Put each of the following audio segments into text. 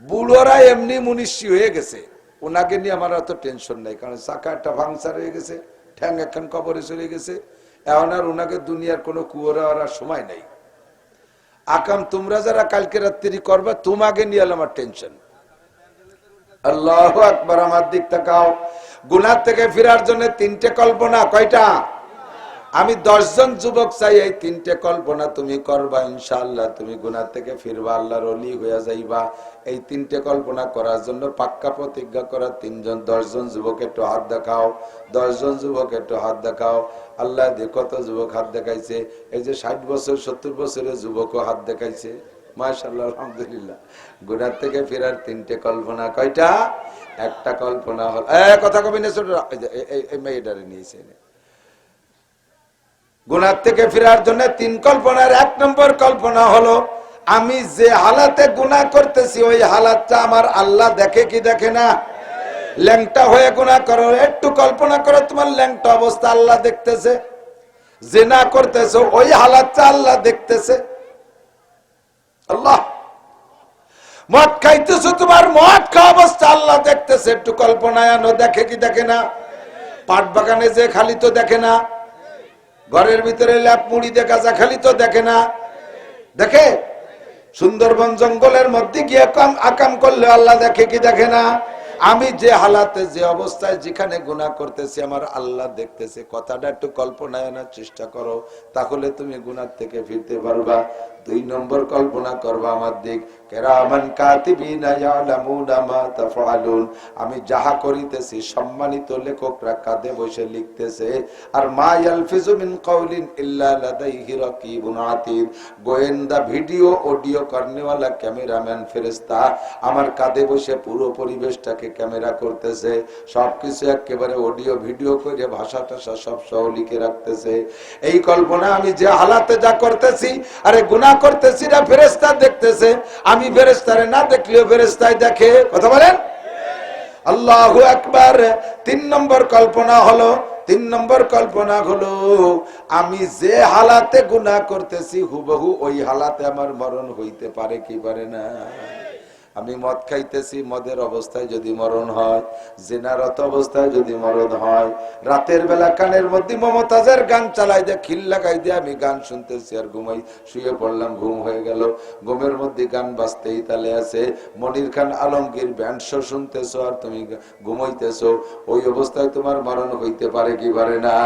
বুড়োরা এমনি মুনিশি হয়ে গেছে, ওনাকে নিয়ে আমার অত টেনশন নাই, কারণ চাকা একটা ভাঙচার হয়ে গেছে, ঠ্যাং এখন কবরে চলে গেছে, এখন আর ওনাকে দুনিয়ার কোনো কুয়োরে আর সময় নাই। আকাম তোমরা যারা কালকে রাত্রি করবে, তোমাকে নিয়ে আমার টেনশন। আল্লাহু আকবার। আমার দিক তাকাও। গুনাহ থেকে ফেরার জন্য তিনটে কল্পনা। কয়টা? আমি 10 জন যুবক চাই, এই তিনটে কল্পনা তুমি করবা, ইনশাআল্লাহ তুমি গুনাহ থেকে ফিরবা, আল্লাহর ওলি হয়ে যাইবা। এই তিনটে কল্পনা করার জন্য পাক্কা প্রতিজ্ঞা করা 10 জন যুবক একটু হাত দেখাও। 10 জন যুবক একটু হাত দেখাও। আল্লাহ দিয়ে কত যুবক হাত দেখাইছে, এই যে 60 বছর 70 বছরের যুবকও হাত দেখাইছে। মাশাআল্লাহ, আলহামদুলিল্লাহ। গুনাহ থেকে ফেরার তিনটে কল্পনা। কয়টা? একটা কল্পনা হল, কথা কবি না, ছোট এই মেয়েটারে নিয়েছে। গুনাহ থেকে ফেরার জন্য 3 কল্পনার 1 নম্বর কল্পনা হলো, আমি যে হালাতে গুনাহ করতেছি ওই হালাতটা আমার আল্লাহ দেখে কি দেখে না? ল্যাংটা হয়ে গুনাহ করো, একটু কল্পনা করো তোমার ল্যাংটা অবস্থা আল্লাহ দেখতেছে। জিনা করতেছো ওই হালাতটা আল্লাহ দেখতেছে। আল্লাহ। মদ খাইতেছো, তোমার মদ খাওয়া অবস্থা আল্লাহ দেখতেছে, একটু কল্পনায় আনো, দেখে কি দেখে না? পাট বাগানে যে খালি তো দেখে না? ঘরের ভিতরে ল্যাপ মুড়ি দেখা যা খালি তো দেখে না? দেখে। সুন্দরবন জঙ্গলের মধ্যে গিয়ে আকাম করলে আল্লাহ দেখে কি দেখে না? আমি যে হালাতে যে অবস্থায় যেখানে গুনাহ করতেছি আমার আল্লাহ দেখতেছে। কথাটা একটু কল্পনায় আনার চেষ্টা করো, তাহলে তুমি গুনাহ থেকে ফিরতে পারবা। 2 নম্বর কল্পনা করবা আমার দিক, কিরামান কাতিবিনা ইয়ালামুনা মা তাফআলুন। আমি যাহা করিতেছি সম্মানিত লেখকরা কাঁধে বসে লিখতেছে। আর মা ইয়ালফিজু মিন কাউলিন ইল্লা লাদাইহি রাকিবুন আতীদ। গোয়েন্দা ভিডিও অডিও করনেওয়ালা ক্যামেরাম্যান ফেরেশতা আমার কাঁধে বসে পুরো পরিবেশটাকে ক্যামেরা করতেছে, সবকিছু একেবারে অডিও ভিডিও করে ভাষা টাষা সব সহ লিখে রাখতেছে। এই কল্পনা আমি যে হালাতে যা করতেছি, আরে গুনাহ করতেছি না, ফেরেশতা দেখতেছে। আমি ফেরেশতারে না দেখলেও ফেরেশতাই দেখে। কথা বলেন আল্লাহু আকবার। 3 নম্বর কল্পনা হলো, 3 নম্বর কল্পনা হলো, আমি যে হালাতে গুনাহ করতেছি হুবহু ওই হালাতে আমার মরণ হইতে পারে কি পারে না? আমি মদ খাইতেছি, মদের অবস্থায় যদি মরণ হয়, জিনারত অবস্থায় যদি মরণ হয়, রাতের বেলা কানের মধ্যে মমতাজের গান চালাই দিয়ে খিল লাগাই দিয়ে আমি গান শুনতেছি আর ঘুমাই, শুয়ে পড়লাম, ঘুম হয়ে গেল। ঘুমের মধ্যে গান বাজতেই তালে আছে, মনির খান আলমগীর ব্যান্ড শো শুনতেছো আর তুমি ঘুমাইতেছো, ওই অবস্থায় তোমার মরণ হইতে পারে কি পারে না?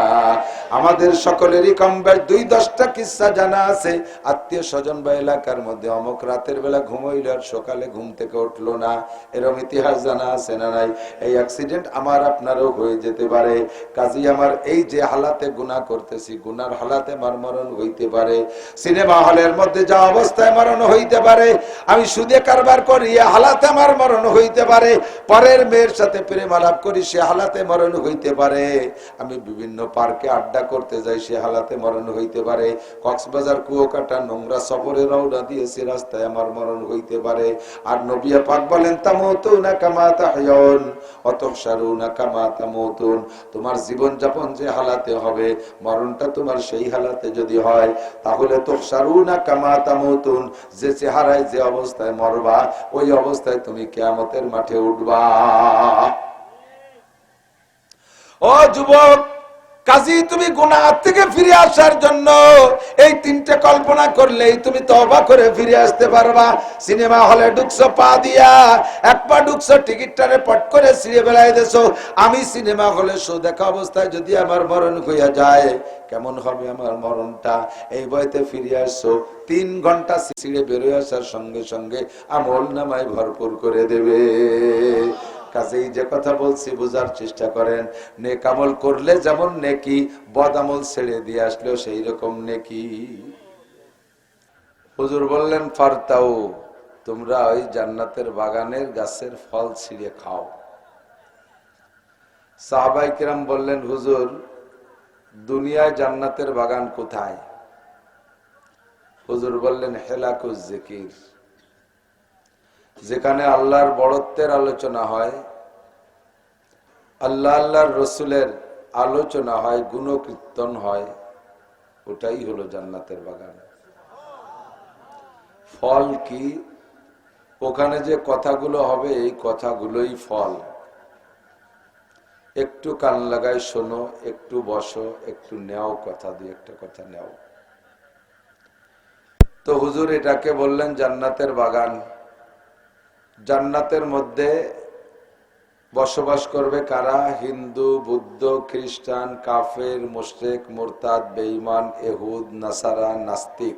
আমাদের সকলেরই কম বেশ 2-10টা কিস্সা জানা আছে। আত্মীয় স্বজন বা এলাকার মধ্যে অমুক রাতের বেলা ঘুমাইল আর সকালে ঘুম থেকে উঠলো না, এরকম ইতিহাস জানা আছে না নাই? এই অ্যাক্সিডেন্ট আমার আপনারও হয়ে যেতে পারে। কাজী আমার এই যে হালাতে গুনাহ করতেছি, গুনার হালাতে আমার মরণ হইতে পারে। সিনেমা হলের মধ্যে যা অবস্থায় মরণ হইতে পারে, আমি সুদে কারবার করি এ হালাতে আমার মরণ হইতে পারে। পরের মেয়ের সাথে প্রেম আলাপ করি সে হালাতে মরণ হইতে পারে। আমি বিভিন্ন পার্কে আড্ডা করতে যাই সে হালাতে মরণ হইতে পারে। কক্সবাজার কুয়াকাটা নোংরা সফরে রওনা দিয়েছি, রাস্তায় আমার মরণ হইতে পারে। আর নবী পাক বলেন তামুতুনা কামা তাহইয়ুন ওয়া তুহশারুনা কামা তামুতুন। তোমার জীবন যাপন যে হালাতে হবে, মরণটা তোমার সেই হালাতে যদি হয়, তাহলে তুহশারুনা কামা তামুতুন, যে চেহারায় যে অবস্থায় মরবা ওই অবস্থায় তুমি কিয়ামতের মাঠে উঠবা। ও যুবক, কাজী তুমি গুনাহ থেকে ফিরে আসার জন্য এই 3টে কল্পনা করলেই তুমি তওবা করে ফিরে আসতে পারবা। সিনেমা হলে ঢুকছো পা দিয়া, এক পা ঢুকছো, টিকিটটারে পট করে ছিঁড়ে বেলাই দেছো। আমি সিনেমা হলে শো দেখা অবস্থায় যদি আমার মরণ হইয়া যায়, কেমন হবে আমার মরণটা? এই বইতে ফিরে আসছো, 3 ঘন্টা ছিঁড়ে বেরোয় আসার সঙ্গে সঙ্গে আমল নামায় ভরপুর করে দেবে। কাজেই যে কথা বলছি বোঝার চেষ্টা করেন। নেক আমল করলে যেমন নেকি, বদ আমল ছেড়ে দিয়ে আসলেও সেই রকম নেকি। হুজুর বললেন ফারতাও, তোমরা ওই জান্নাতের বাগানের গাছের ফল ছিঁড়ে খাও। সাহাবায়ে কেরাম বললেন হুজুর, দুনিয়ায় জান্নাতের বাগান কোথায়? হুজুর বললেন হেলাকুজ জিকির, যেখানে আল্লাহর বড়ত্বের আলোচনা হয়, আল্লাহ আল্লাহর রসুলের আলোচনা হয়, গুণকীর্তন হয়, ওটাই হলো জান্নাতের বাগান। ফল কি? ওখানে যে কথাগুলো হবে এই কথাগুলোই ফল। একটু কান লাগাই শোনো, একটু বসো, একটু নেও কথা, দিয়ে একটা কথা নেও। তো হুজুর এটাকে বললেন জান্নাতের বাগান। জান্নাতের মধ্যে বসবাস করবে কারা? হিন্দু, বুদ্ধ, খ্রিস্টান, কাফের, মুশরিক, মুরতাদ, বেঈমান, ইহুদ, নাসারা, নাস্তিক,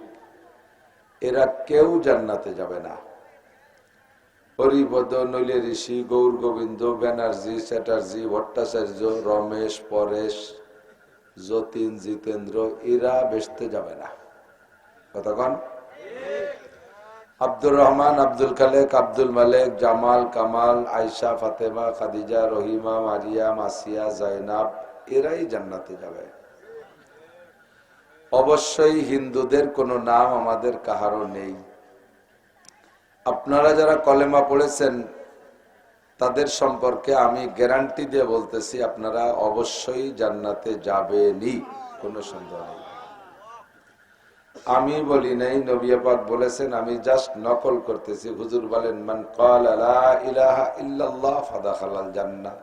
এরা কেউ জান্নাতে যাবে না। হরিপদ, নইলে ঋষি, গৌর গোবিন্দ, ব্যানার্জি, চ্যাটার্জি, ভট্টাচার্য, রমেশ, পরেশ, যতীন, জিতেন্দ্র, এরা বেসতে যাবে না। কতক্ষণ? আব্দুর রহমান, আব্দুল খালেক, আব্দুল মালেক, জামাল, কামাল, আয়সা, ফাতেমা, খাদিজা, রহিমা, মারিয়া, মাসিয়া, জাইনাব, এরাই জান্নাতে যাবে। অবশ্যই হিন্দুদের কোনো নাম আমাদের কাহারও নেই। আপনারা যারা কলেমা পড়েছেন তাদের সম্পর্কে আমি গ্যারান্টি দিয়ে বলতেছি আপনারা অবশ্যই জান্নাতে যাবেনই, কোনো সন্দেহ নেই। আমি বলি নাই, নবী পাক বলেছেন, আমি জাস্ট নকল করতেছি। হুজুর বলেন মান ক্বালা লা ইলাহা ইল্লাল্লাহ ফাদাখালাল জান্নাহ,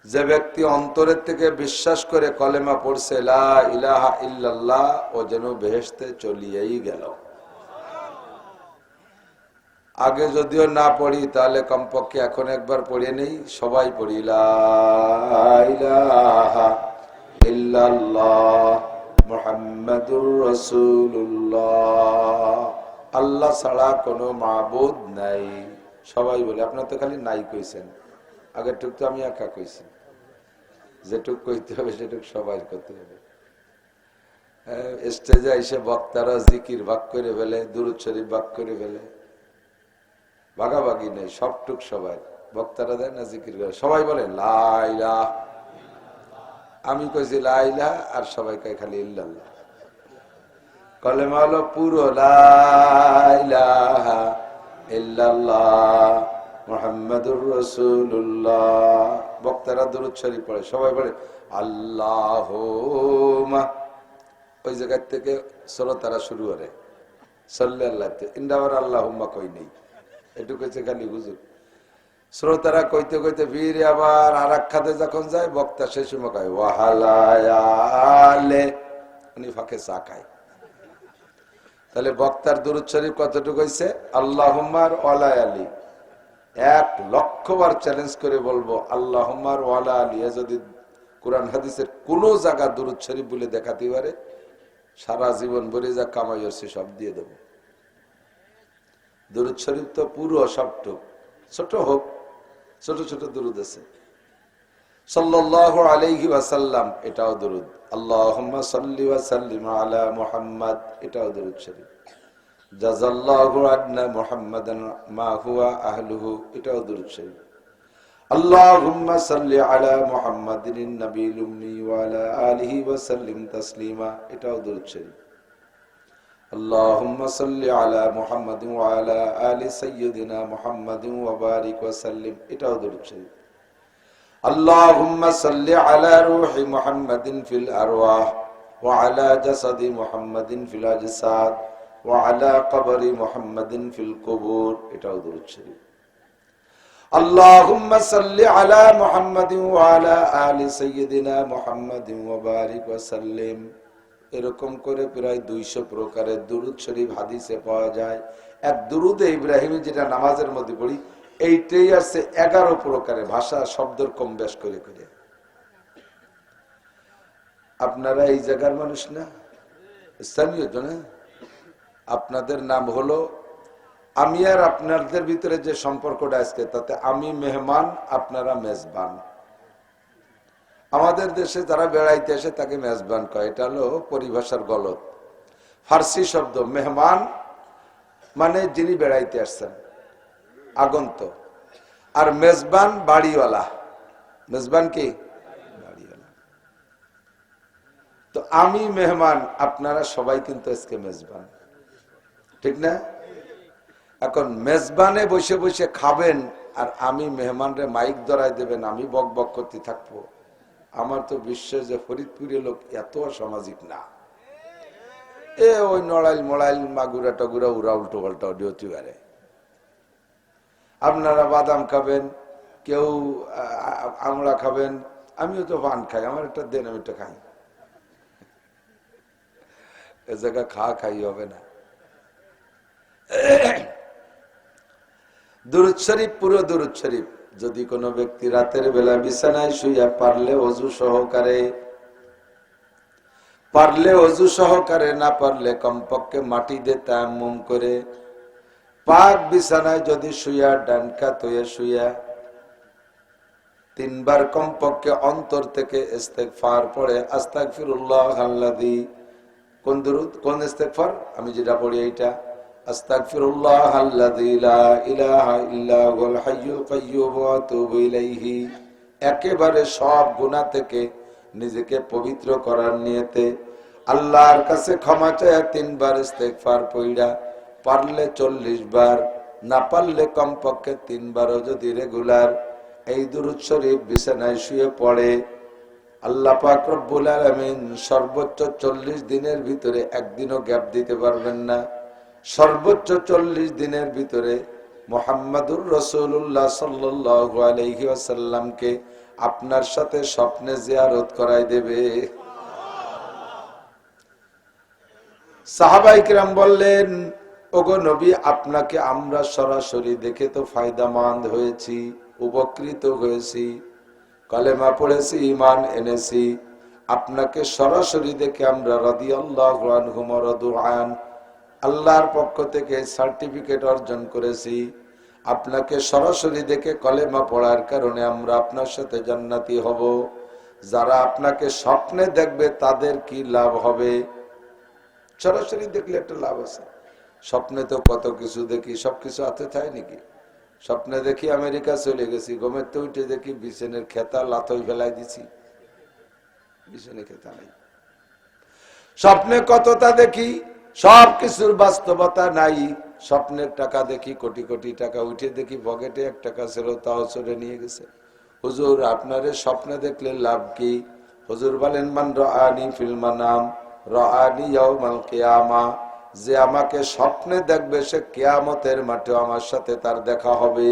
যে ব্যক্তি অন্তরের থেকে বিশ্বাস করে কলেমা পড়ছে লা ইলাহা ইল্লাল্লাহ, ও যেন বেহেশতে চলিয়েই গেল। আগে যদিও না পড়ি তাহলে কমপক্ষে এখন একবার পড়ে নেই, সবাই পড়ি লা ইলাহা ইল্লাল্লাহ মুহাম্মাদুর রাসূলুল্লাহ, আল্লাহ ছাড়া কোনো মাবুদ নাই। সবাই বলে। আপনার তো খালি নাই কইছেন, আগের টুক তো আমি একা কইছি। যেটুক কইতে হবে সেটুক সবাই করতে হবে। স্টেজে এসে বক্তারা জিকির ভাগ করে ফেলে, দুরূদ শরীফ ভাগ করে ফেলে, ভাগাভাগি নেই, সবটুক সবাই। বক্তারা দেয় না জিকির করে, সবাই বলে লা ইলাহা, আমি কইছি লা ইলাহা, আর সবাই কয় খালি ইল্লাল্লাহ। কলেমা হলো পুরো লা ইলাহা ইল্লাল্লাহ মুহাম্মাদুর রাসূলুল্লাহ। বক্তারা দুরূদ শরীফ পড়ে, সবাই বলে আল্লাহুম্মা, ওই জায়গা থেকে শ্রোতারা শুরু করে সাল্লাল্লাহু, ইন্দাবার আল্লাহুম্মা কই নেই, এটুকু হচ্ছে খালি হুজুর। শ্রোতারা কইতে কইতে ফিরে আবার আর এক খাতে যখন যায়, বক্তা সেই সময় কয় ওয়াহালায়ালে, উনি ফাঁকে চা খায়। তাহলে বক্তার দুরূদ শরীফ কতটুকু হয়েছে? আল্লাহুম্মার ওয়ালা আলী। 1,00,000 বার চ্যালেঞ্জ করে বলবো আল্লাহুম্মার ওয়ালা আলী যদি কোরআন হাদিসের কোন জায়গা দুরূদ শরীফ বলে দেখাতে পারে, সারা জীবন ভরে যা কামাই হচ্ছে সব দিয়ে দেব। দুরূদ শরীফ তো পুরো সবটুক, ছোট হোক, ছোট ছোট দুরূদ আছে। সাল্লাল্লাহু আলাইহি ওয়াসাল্লাম, এটাও দুরূদ। আল্লাহুম্মা সাল্লি ওয়া সাল্লিম আলা মুহাম্মাদ, এটাও দুরূদ শরীফ। জাযাল্লাহু আন্না মুহাম্মাদান মা হুয়া আহলুহু, এটাও দুরূদ শরীফ। আল্লাহুম্মা সাল্লি আলা মুহাম্মাদিন নবিয়্যিল উম্মি ওয়া আলা আলিহি ওয়া সাল্লিম তাসলিমা, এটাও দুরূদ শরীফ। আল্লাহুম্মা সাল্লি আলা মুহাম্মাদিন ওয়া আলা আলি সাইয়্যিদিনা মুহাম্মাদিন ওয়া বারিক ওয়া সাল্লিম, এটাও দুরূদ শরীফ। আল্লাহুম্মা সাল্লি আলা রূহি মুহাম্মাদিন ফিল আরওয়াহ ওয়া আলা জাসাদি মুহাম্মাদিন ফিল আজসাদ ওয়া আলা কবরি মুহাম্মাদিন ফিল কুবুর, এটাও দুরূদ শরীফ। আল্লাহুম্মা সাল্লি আলা মুহাম্মাদিন ওয়া আলা আলি সাইয়্যিদিনা মুহাম্মাদিন ওয়া বারিক ওয়া সাল্লিম। এরকম করে প্রায় 200 প্রকারের দুরূদ শরীফ হাদিসে পাওয়া যায়। এক দুরূদে ইব্রাহিমী যেটা নামাজের মধ্যে পড়ি, এইটাই আছে 11 প্রকারের ভাষা, শব্দের কম বেশ করে করে। আপনারা এই জায়গার মানুষ না, স্থানীয় জন, আপনাদের নাম হলো, আমি আর আপনাদের ভিতরে যে সম্পর্কটা আজকে, তাতে আমি মেহমান, আপনারা মেজবান। আমাদের দেশে যারা বেড়াইতে আসে তাকে মেজবান কয়, এটা হলো পরিভাষার গলত। ফার্সি শব্দ মেহমান মানে যিনি বেড়াইতে আসছেন, আগন্তুক। আর মেজবান বাড়িওয়ালা। মেজবান কি? বাড়িওয়ালা। তো আমি মেহমান, আপনারা সবাই কিন্তু আজকে মেজবান, ঠিক না? এখন মেজবানে বসে বসে খাবেন আর আমি মেহমানরে মাইক ধরাই দেবেন, আমি বক বক করতে থাকবো। আমার তো বিশ্বাস যে ফরিদপুরের লোক এত সামাজিক না। ওই নড়াইল মড়াইল মাগুরা টাগুরা উড়া উল্টো পাল্টা ডিওতে পারে, আপনারা বাদাম খাবেন, কেউ আমড়া খাবেন, আমিও তো পান খাই, আমার একটা দেন, আমি একটা খাই। এ জায়গা খাই হবে না। দুরূদ শরীফ, পুরো দুরূদ শরীফ যদি কোনো ব্যক্তি রাতের বেলা বিছানায় শুইয়া পারলে অজু সহকারে, না পারলে কমপক্ষে মাটি দিয়ে তায়াম্মুম করে পাক বিছানায় যদি শুইয়া ডান কাত হয়ে শুইয়া 3 বার কমপক্ষে অন্তর থেকে ইস্তেগফার পড়ে, আস্তাগফিরুল্লাহ আল্লাযী, কোন দুরূদ, কোন ইস্তেগফার, আমি যেটা পড়ি এইটা, আস্তাগফিরুল্লাহ আল্লাযী লা ইলাহা ইল্লা হুয়াল হাইয়ুল কাইয়্যুম ওয়া আতুবু ইলাইহি, একেবারে সব গুনাহ থেকে নিজেকে পবিত্র করার নিয়তে আল্লাহর কাছে ক্ষমা চায় 3 বার ইস্তেগফার পড়া, পারলে 40 বার, না পারলে কমপক্ষে 3 বারও যদি রেগুলার এই দুরূদ শরীফ বিছানায় শুয়ে পড়ে, আল্লাহ পাক রব্বুল আলামিন সর্বোচ্চ 40 দিনের ভিতরে একদিনও গ্যাপ দিতে পারবেন না। সর্বোচ্চ 40 দিনের ভিতরে মুহাম্মাদুর রাসূলুল্লাহ সাল্লাল্লাহু আলাইহি ওয়াসাল্লামকে আপনার সাথে স্বপ্নে জিয়ারত করাই দেবে। সাহাবায়ে কিরাম বললেন, ওগো নবী, আপনাকে আমরা সরাসরি দেখে তো ফায়দামন্দ হয়েছি, উপকৃত হয়েছি, কালেমা পড়েছি, ঈমান এনেছি, আপনাকে সরাসরি দেখে আমরা রাদিয়াল্লাহু আনহুম ওয়া রাদু আন, আল্লাহর পক্ষ থেকে সার্টিফিকেট অর্জন করেছি, আপনাকে সরাসরি দেখে কলেমা পড়ার কারণে আমরা আপনার সাথে জান্নাতি হব। যারা আপনাকে স্বপ্নে দেখবে তাদের কি লাভ হবে? সরাসরি দেখলে একটা লাভ আছে। স্বপ্নে তো কত কিছু দেখি, সবকিছু হাতে চাই নাকি? স্বপ্নে দেখি আমেরিকা চলে গেছি, ঘুমের তো উঠে দেখি বিছানের খেতা লাথই ফেলাই দিছি, বিছানে খেতা নাই। স্বপ্নে কতটা দেখি, সব কিছুর বাস্তবতা নাই। স্বপ্নের টাকা দেখি কোটি কোটি টাকা, উঠে দেখি পকেটে 1 টাকা ছিল, তাও চলে নিয়ে গেছে। হুজুর, আপনারে স্বপ্নে দেখলে লাভ কি? হুজুর বলেন, মান রাআনি ফিল মানাম রাআনি ইয়াউমাল কিয়ামা, যে আমাকে স্বপ্নে দেখবে সে কিয়ামতের মাঠে আমার সাথে তার দেখা হবে।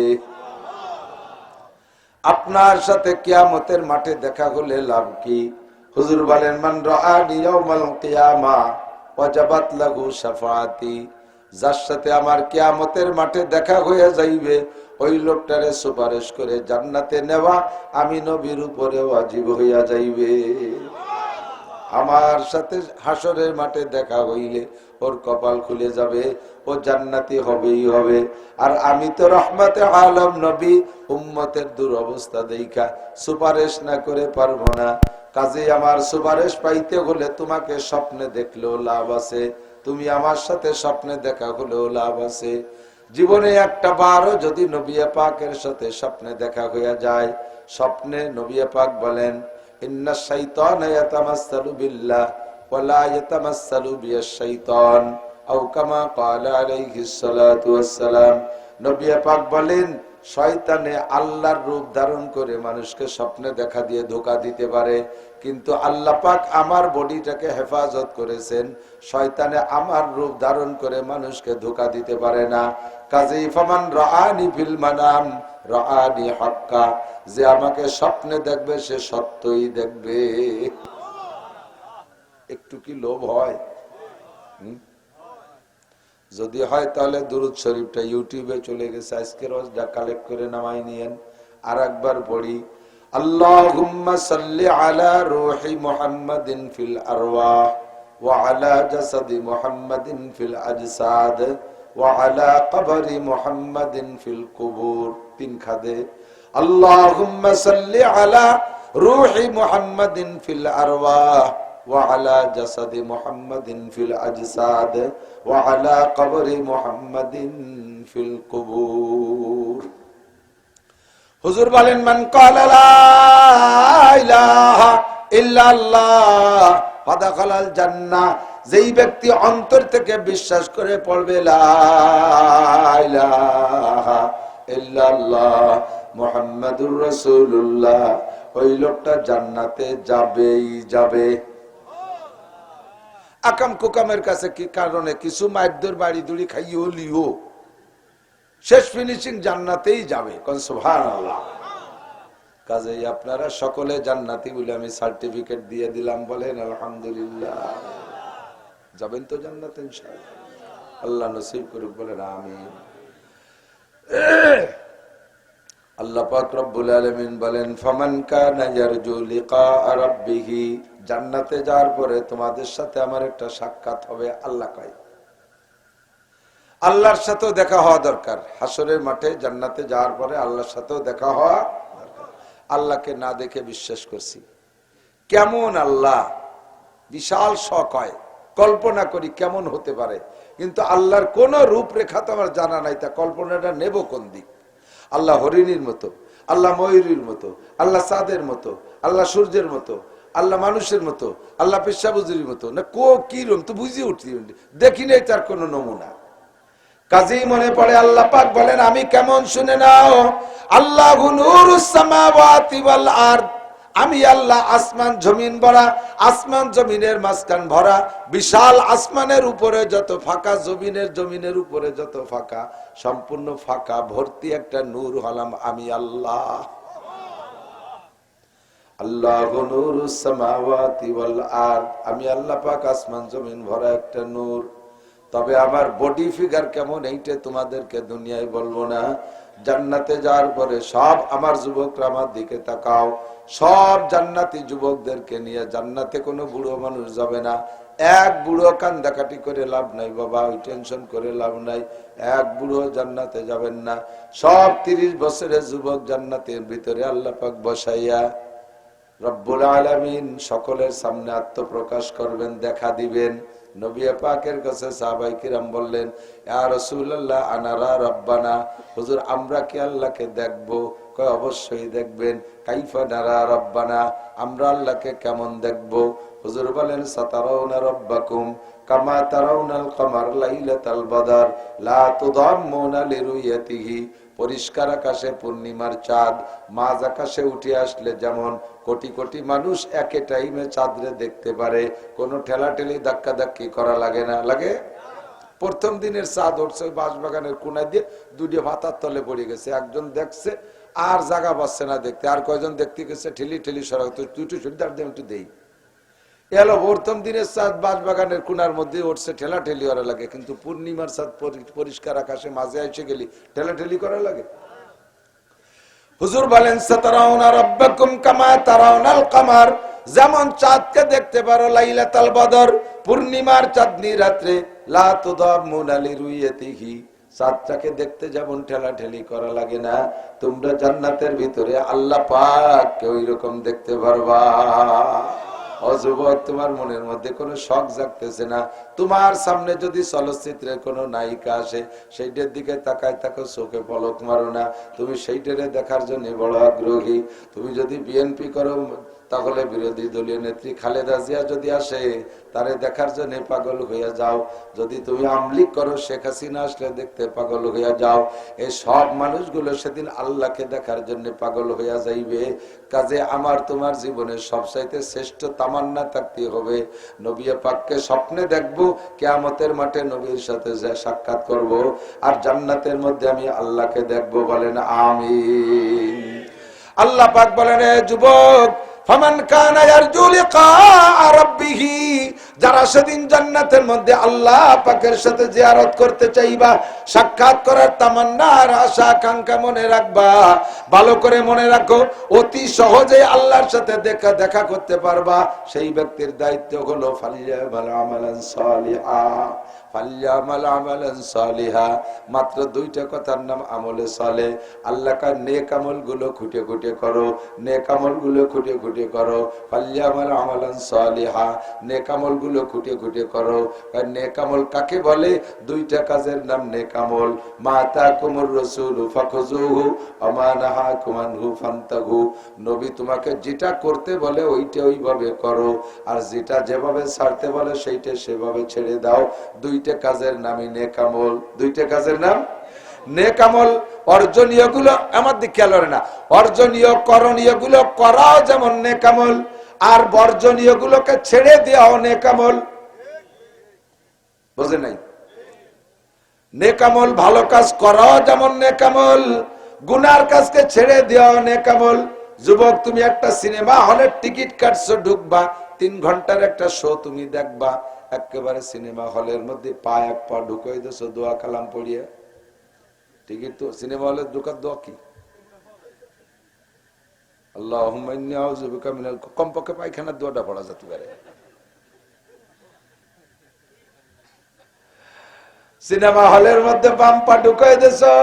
আপনার সাথে কিয়ামতের মাঠে দেখা হলে লাভ কি? হুজুর বলেন, মান রাআনি ইয়াউমাল কিয়ামা ওয়াজাবাত লাহু শাফাআতি, যার সাথে আমার কিয়ামতের মাঠে দেখা হয়ে যাইবে ওই লোকটারে সুপারিশ করে জান্নাতে নেওয়া আমি নবীর উপরে ওয়াজিব হইয়া যাইবে। আমার সাথে হাসরের মাঠে দেখা হইলে ওর কপাল খুলে যাবে, ও জান্নাতি হবেই হবে। আর আমি তো রহমতে আলম নবী, উম্মতের দুরবস্থা দেখা সুপারিশ না করে পারবো না। কাজে আমার সুপারিশ পাইতে হলে তোমাকে স্বপ্নে দেখলেও লাভ আছে, তুমি আমার সাথে স্বপ্নে দেখা হলেও লাভ আছে। জীবনে একটা বারও যদি নবী পাকের সাথে স্বপ্নে দেখা হইয়া যায়, স্বপ্নে নবী পাক বলেন, ইন্নাশ শাইতানা ইয়াতামাসসালু বিল্লাহ ওয়া লা ইয়াতামাসসালু বিয়াশ শাইতান, আও কামা ক্বালা আলাইহিস সালাতু ওয়াস সালাম। নবী পাক বলেন, শয়তানে আল্লাহর রূপ ধারণ করে মানুষকে স্বপ্নে দেখা দিয়ে ধোঁকা দিতে পারে, কিন্তু আল্লাহ পাক আমার বডিটাকে হেফাজত করেছেন, শয়তানে আমার রূপ ধারণ করে মানুষকে ধোঁকা দিতে পারে না। কাজেই ফামান রাআনি ফিল মানাম রাআনি হাক্কা, যে আমাকে স্বপ্নে দেখবে সে সত্যই দেখবে। একটু কি লোভ হয়? যদি হয় তাহলে দুরূদ শরীফটা ইউটিউবে চলে গেছে, আজকে রোজটা কালেক্ট করে নামাই নিয়েন। আর একবার পড়ি, আল্লাহুম্মা সাল্লি আলা রূহি মুহাম্মাদিন ফিল আরওয়াহ ওয়া আলা জাসাদি মুহাম্মাদিন ফিল আজসাদ ওয়া আলা কবরি মুহাম্মাদিন ফিল কুবুর। 3 খাদে আল্লাহুম্মা সাল্লি আলা রূহি মুহাম্মাদিন ফিল আরওয়াহ ওয়া আলা জাসাদি মুহাম্মাদিন ফিল আজসাদ ওয়া আলা কবরি মুহাম্মাদিন ফিল কুবুর। হুজুর বলেন, মান ক্বালা লা ইলাহা ইল্লাল্লাহ ফাদাখালাল জান্নাহ, যেই ব্যক্তি অন্তর থেকে বিশ্বাস করে পড়বে লা ইলাহা ইল্লাল্লাহ মুহাম্মাদুর রাসূলুল্লাহ, ওই লোকটা জান্নাতে যাবেই যাবে। আকাম কুকামের কাছে কি কারণে কিছু মাইরদের বাড়ি দুড়ি খাইও লিও শেষ ফিনিশিং জান্নাতেই যাবে। কোন সুবহানাল্লাহ। কাজেই আপনারা সকলে জান্নাতি বলে আমি সার্টিফিকেট দিয়ে দিলাম, বলেন আলহামদুলিল্লাহ। যাবেন তো জান্নাতে ইনশাআল্লাহ, আল্লাহ নসিব করুক, বলেন আমিন। আল্লাহ পাক রব্বুল আলামিন বলেন ফামান কানা ইয়ারজু লিকা রাব্বিহ, জান্নাতে যাওয়ার পরে তোমাদের সাথে আমার একটা সাক্ষাৎ হবে। আল্লাহ কয় আল্লাহর সাথেও দেখা হওয়া দরকার। হাসরের মাঠে জান্নাতে যাওয়ার পরে আল্লাহর সাথেও দেখা হওয়া দরকার। আল্লাহকে না দেখে বিশ্বাস করছি, কেমন আল্লাহ, বিশাল শখ হয়, কল্পনা করি কেমন হতে পারে, কিন্তু আল্লাহর কোন রূপরেখা তো আমার জানা নাই, তা কল্পনাটা নেব কোন দিক? আল্লাহ হরিণীর মতো, আল্লাহ ময়ূরীর মতো, আল্লাহ চাঁদের মতো, আল্লাহ সূর্যের মতো, আল্লাহ মানুষের মতো, আল্লাহ পেশাবুজুরির মতো, না কি রকম তো বুঝে উঠছি, দেখি নাই তার কোন নমুনা। কাজেই মনে পড়ে আল্লাহ পাক বলেন আমি কেমন, শুনে নাও। আল্লাহু নূরুস সামাওয়াতি ওয়াল আরদ, আমি আল্লাহ আসমান জমিন ভরা, আসমান জমিনের মাঝখান ভরা, বিশাল আসমানের উপরে যত ফাঁকা, জমিনের উপরে যত ফাঁকা, সম্পূর্ণ ফাঁকা ভর্তি একটা নূর হলাম আমি আল্লাহ। আল্লাহু নূরুস সামাওয়াতি ওয়াল আরদ, আমি আল্লাহ পাক আসমান জমিন ভরা একটা নূর। তবে আমার বডি ফিগার কেমন এইটা তোমাদেরকে দুনিয়ায় বলবো না। জান্নাতে যাওয়ার পরে সব আমার যুবকরা আমার দিকে তাকাও, সব জান্নাতি যুবকদেরকে নিয়ে, জান্নাতে কোনো বুড়ো মানুষ যাবে না। এক বুড়ো কান্দাকাটি করে লাভ নাই বাবা, ওই টেনশন করে লাভ নাই, এক বুড়ো জান্নাতে যাবেন না। সব 30 বছরের যুবক জান্নাতের ভিতরে আল্লাহ পাক বসাইয়া রব্বুল আলামিন সকলের সামনে আত্মপ্রকাশ করবেন, দেখা দিবেন। নবী পাকের কাছে সাহাবায়ে কিরাম বললেন ইয়া রাসূলুল্লাহ আনারা রাব্বানা, হুজুর আমরা কি আল্লাহকে দেখবো? কয় অবশ্যই দেখবেন। কাইফা নারা রাব্বানা, আমরা আল্লাহকে কেমন দেখবো? হুজুর বলেন সাতারাউনা রাব্বাকুম কামা তারাউনাল কমার লাইলাতাল বদর লা তুদাম্মুনা লিরুয়াতিহি, পরিষ্কার আকাশে পূর্ণিমার চাঁদ মাঝ আকাশে উঠে আসলে যেমন কোটি কোটি মানুষ একে টাইমে চাঁদরে দেখতে পারে, কোনো ঠেলাঠেলি ধাক্কা ধাক্কি করা লাগে না। লাগে? প্রথম দিনের চাঁদ উঠছে বাঁশবাগানের কোনায় দিয়ে, দুটো ভাতার তলে পড়ে গেছে, একজন দেখছে আর জায়গা পাচ্ছে না দেখতে, আর কয়জন দেখতে গেছে ঠেলি ঠেলি সরা, দুটো সুবিধার দিয়ে একটু দেই এলো। প্রথম দিনের চাঁদ বাঁশবাগানের কোনার মধ্যে উঠছে, ঠেলা ঠেলি করা লাগে, কিন্তু পূর্ণিমার চাঁদ পরিষ্কার আকাশে মাঝে এসে গেলি ঠেলা ঠেলি করা লাগে। হুজুর বলেন সাতারাউনা রাব্বাকুম কামা তারাউনাল কমার, যেমন চাঁদকে দেখতে পারো লাইলাতুল বদর, পূর্ণিমার চাঁদনি রাতে, লা তুদাম্মুনা লিরুয়াতিহি, চাঁদটাকে দেখতে যেমন ঠেলাঠেলি করা লাগে না, তোমরা জান্নাতের ভিতরে আল্লাহ পাককে ওই রকম দেখতে পারবা। অযুবক, তোমার মনের মধ্যে কোনো শখ জাগতেছে না? তোমার সামনে যদি চলচ্চিত্রের কোনো নায়িকা আসে, সেইটার দিকে তাকায় থাকো, চোখে পলক মারো না, তুমি সেইটারে দেখার জন্য বড় আগ্রহী। তুমি যদি বিএনপি করো, তাহলে বিরোধী দলীয় নেত্রী খালেদা জিয়া যদি আসে, তারে দেখার জন্য পাগল হইয়া যাও। যদি তুমি আমলিক করো, শেখ হাসিনা আসলে দেখতে পাগল হইয়া যাও। এই সব মানুষগুলো সেদিন আল্লাহকে দেখার জন্য পাগল হইয়া যাইবে। কাজে আমার তোমার জীবনের সবচাইতে শ্রেষ্ঠ তামান্না থাকতে হবে, নবী পাককে স্বপ্নে দেখবো, কিয়ামতের মাঠে নবীর সাথে সাক্ষাৎ করব, আর জান্নাতের মধ্যে আমি আল্লাহকে দেখবো। বলেন আমিন। আল্লাহ পাক বলেন এ যুবক, ফামান কানা ইয়ারজু লিকা রাব্বিহ, যারা সেদিন জান্নাতের মধ্যে আল্লাহ পাকের সাথে জিয়ারত করতে চাইবা, সাক্ষাৎ করার তামান্না আর আশা আকাঙ্ক্ষা মনে রাখবা, ভালো করে মনে রাখো, অতি সহজে আল্লাহর সাথে দেখা করতে পারবা। সেই ব্যক্তির দায়িত্ব হলো ফালিয়ামাল আমালান সালিহা, ফালিয়ামাল আমালান সালিহা, মাত্র দুইটা কথার নাম আমলে সালেহ। আল্লাহ কার নেক আমল গুলো খুঁটে খুঁটে করো, নেক আমল গুলো খুঁটে খুঁটে করো। ফালিয়ামাল আমালান সালিহা, নেক আমল গুলো খুঁটে খুঁটে করো। নেক আমল কাকে বলে? দুইটা কাজের নাম নেক আমল। মা তাকুমুর রাসূলু ফাখুযুহু ওয়া মা নাহাকুম আনহু ফান্তাহু, নবী তোমাকে যেটা করতে বলে ওইটা ওইভাবে করো, আর যেটা যেভাবে ছাড়তে বলে সেইটা সেভাবে ছেড়ে দাও। দুইটা কাজের নামই নেক আমল। দুইটা কাজের নাম নেক আমল। অর্জনীয় গুলো আমার দিকে খেয়াল করে না, অর্জনীয় করণীয় গুলো করাও যেমন নেক আমল, আর বর্জনীয় গুলোকে ছেড়ে দেওয়াও নেক আমল। বুঝে নাই? নেকামল ভালো কাজ করাও যেমন নেকামল, গুনার কাজকে ছেড়ে দেওয়া নেকামল। যুবক, তুমি একটা সিনেমা হলের টিকিট কাটছো, ঢুকবা, 3 ঘন্টার একটা শো তুমি দেখবা, একেবারে সিনেমা হলের মধ্যে পা এক পা ঢুকাই দিছো দোয়া কালাম পড়িয়ে। টিকিট তো সিনেমা হলে ঢুকার দোয়া কি? আল্লাহুম্মা ইন্নী আউযু বিকা মিনাল, কমপক্ষে পায়খানার দোয়াটা পড়া যেতে পারে। সিনেমা হলের মধ্যে বাম পা ঢুকাই দিছো,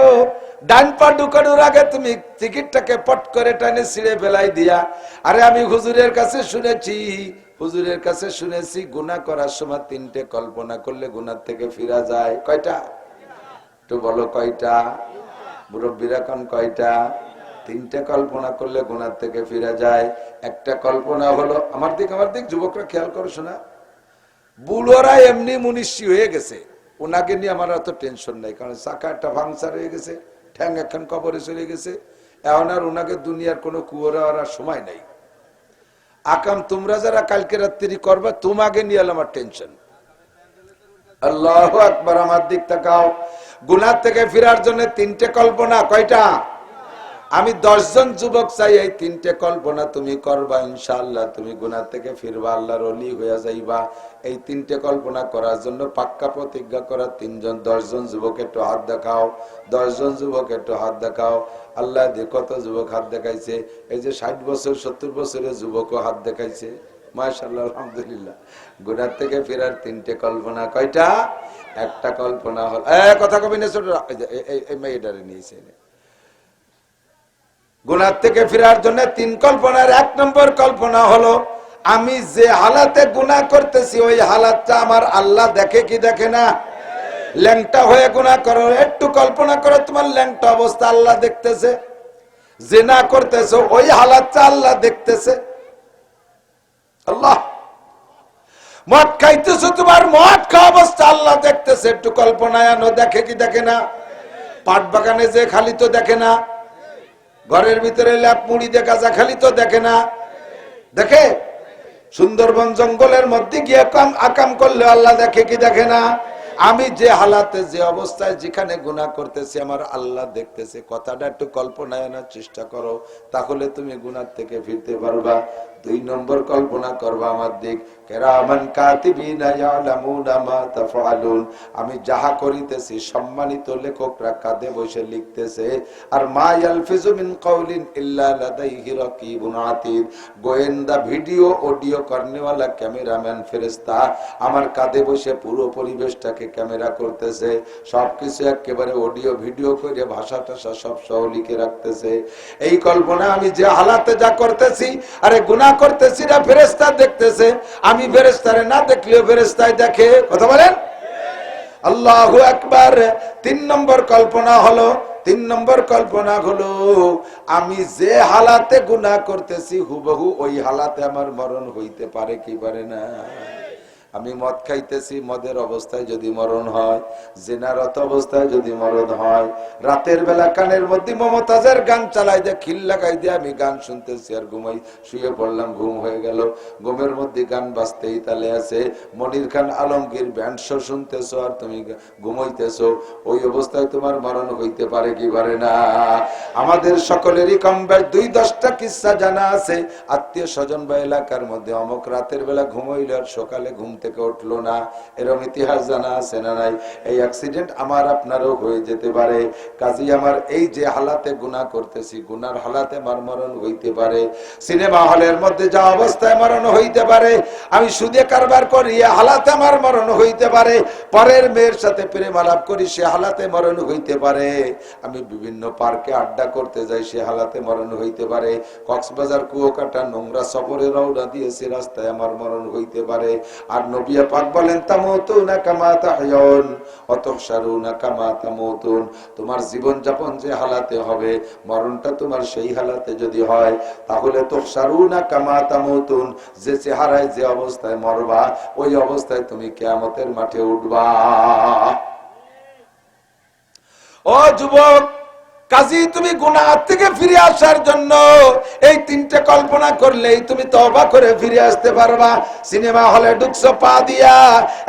ডান পা ঢুকানোর আগে তুমি টিকিটটাকে পট করে টানে ছিঁড়ে ফেলাই দিয়া, আরে আমি হুজুরের কাছে শুনেছি গুনাহ করার সময় 3টে কল্পনা করলে গুনাহ থেকে ফিরা যায়। কয়টা? তো বলো কয়টা? মুরব্বীরা কোন কয়টা? 3টে কল্পনা করলে গুনাহ থেকে ফিরা যায়। একটা কল্পনা হলো, আমার দিক যুবকরা খেয়াল করো শোনা, বুড়োরা এমনি মুনিশি হয়ে গেছে, ওনাকে নিয়ে আমার অত টেনশন নাই, কারণ চাকা একটা ভাঙচার হয়ে গেছে, ঠ্যাং এখন কবরে চলে গেছে, এখন আর ওনাকে দুনিয়ার কোনো কুয়োরা আর সময় নাই। আকাম তোমরা যারা কালকে রাত্রি করবে, তোমাকে নিয়ে আমার টেনশন। আল্লাহু আকবার, আমার দিক তাকাও। গুনাহ থেকে ফেরার জন্য 3টে কল্পনা। কয়টা? আমি 10 জন যুবক চাই, এই 3টে কল্পনা তুমি করবা, ইনশাআল্লাহ তুমি গুনাহ থেকে ফিরবা, আল্লাহর ওলি হয়ে যাইবা। এই 3টে কল্পনা করার জন্য পাক্কা প্রতিজ্ঞা করা 10 জন যুবক একটু হাত দেখাও। 10 জন যুবক একটু হাত দেখাও। আল্লাহ দিয়ে কত যুবক হাত দেখাইছে, এই যে 60 বছর 70 বছরের যুবকও হাত দেখাইছে, মাশাআল্লাহ, আলহামদুলিল্লাহ। গুনাহ থেকে ফেরার 3টে কল্পনা। কয়টা? একটা কল্পনা হল, কথা কবি না, ছোট এই মেয়েটারে নিয়েছে। গুনাহ থেকে ফেরার জন্য 3 কল্পনার 1 নম্বর কল্পনা হলো, আমি যে হালাতে গুনাহ করতেছি ওই হালাতটা আমার আল্লাহ দেখে কি দেখে না? ল্যাংটা হয়ে গুনাহ করো, একটু কল্পনা করো তোমার ল্যাংটা অবস্থা আল্লাহ দেখতেছে। জিনা করতেছো, ওই হালাতটা আল্লাহ দেখতেছে। আল্লাহ, মদ খাইতেছো, তোমার মদ খাওয়া অবস্থা আল্লাহ দেখতেছে, একটু কল্পনায় আনো, দেখে কি দেখে না? পাট বাগানে যে খালি তো দেখে না? ঘরের ভিতরে ল্যাপ মুড়ি দেখা যা খালি তো দেখে না? দেখে। সুন্দরবন জঙ্গলের মধ্যে গিয়ে আকাম করলে আল্লাহ দেখে কি দেখে না? আমি যে হালাতে, যে অবস্থায়, যেখানে গুনাহ করতেছি আমার আল্লাহ দেখতেছে। কথাটা একটু কল্পনায় আনার চেষ্টা করো, তাহলে তুমি গুনাহ থেকে ফিরতে পারবা। 2 নম্বর কল্পনা করবা আমার দিক, কিরামান কাতিবিনা ইয়ালামুনা মা তাফআলুন, আমি যাহা করিতেছি সম্মানিত লেখকরা কাঁধে বসে লিখতেছে। আর মা ইয়ালফিজু মিন কাউলিন ইল্লা লাদাইহি রাকিবুন আতীদ, গোয়েন্দা ভিডিও অডিও করনেওয়ালা ক্যামেরাম্যান ফেরেশতা আমার কাঁধে বসে পুরো পরিবেশটাকে ক্যামেরা করতেছে, সবকিছু একেবারে অডিও ভিডিও করে ভাষা টাষা সব সহ লিখে রাখতেছে। এই কল্পনা, আমি যে হালাতে যা করতেছি, আরে গুনাহ করতেছি না, ফেরেশতা দেখতেছে। আমি ফেরেশতারে না দেখলেও ফেরেশতাই দেখে। কথা বলেন আল্লাহু আকবার। 3 নম্বর কল্পনা হলো, আমি যে হালাতে গুনাহ করতেছি হুবহু ওই হালাতে আমার মরণ হইতে পারে কি পারে না? আমি মদ খাইতেছি, মদের অবস্থায় যদি মরণ হয়, জিনারত অবস্থায় যদি মরণ হয়, রাতের বেলা কানের মধ্যে মমতাজের গান চালাই দিয়ে খিল লাগাই দিয়ে আমি গান শুনতেছি আর ঘুমাই, শুয়ে পড়লাম, ঘুম হয়ে গেল, ঘুমের মধ্যে গান বাজতেই তালে আছে, মনির খান আলমগীর ব্যান্ড শো শুনতেছো আর তুমি ঘুমাইতেছো, ওই অবস্থায় তোমার মরণ হইতে পারে কি পারে না? আমাদের সকলেরই কম বেশ 2-10টা কিস্সা জানা আছে, আত্মীয় স্বজন বা এলাকার মধ্যে অমুক রাতের বেলা ঘুমাইল আর সকালে ঘুম থেকে উঠলো না, এরকম ইতিহাস জানা আছে না নাই? এই অ্যাক্সিডেন্ট আমার আপনারও হয়ে যেতে পারে। কাজী আমার এই যে হালাতে গুনাহ করতেছি, গুনার হালাতে আমার মরণ হইতে পারে। সিনেমা হলের মধ্যে যা অবস্থায় মরণ হইতে পারে, আমি সুদে কারবার করি হালাতে আমার মরণ হইতে পারে, পরের মেয়ের সাথে প্রেম আলাপ করি সে হালাতে মরণ হইতে পারে, আমি বিভিন্ন পার্কে আড্ডা করতে যাই সে হালাতে মরণ হইতে পারে, কক্সবাজার কুয়াকাটা নোংরা সফরে রওনা দিয়েছি রাস্তায় আমার মরণ হইতে পারে। আর নবী পাক বলেন তামুতুনা কামা তাহয়ুন ওয়া তুহশারুনা কামা তামুতুন, তোমার জীবন যাপন যে হালাতে হবে, মরণটা তোমার সেই হালাতে যদি হয়, তাহলে তুহশারুনা কামা তামুতুন, যে চেহারায় যে অবস্থায় মরবা ওই অবস্থায় তুমি কিয়ামতের মাঠে উঠবা। ও যুবক, কাজী তুমি গুনাহ থেকে ফিরে আসার জন্য এই তিনটে কল্পনা করলেই তুমি তওবা করে ফিরে আসতে পারবা। সিনেমা হলে ঢুকছো পা দিয়া,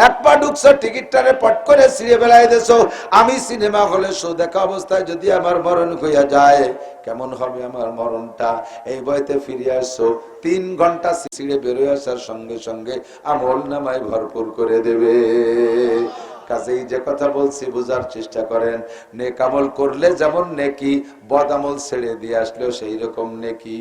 এক পা ঢুকছো টিকিটটারে পট করে ছিঁড়ে ফেলাই দেছো। আমি সিনেমা হলে শো দেখা অবস্থায় যদি আমার মরণ হইয়া যায়, কেমন হবে আমার মরণটা? এই বইতে ফিরে আসছো, 3 ঘন্টা ছিঁড়ে বেরোয় আসার সঙ্গে সঙ্গে আমল নামায় ভরপুর করে দেবে। কাজেই যে কথা বলছি বোঝার চেষ্টা করেন। নেক আমল করলে যেমন নেকি, বদ আমল ছেড়ে দিয়ে আসলেও সেই রকম নেকি।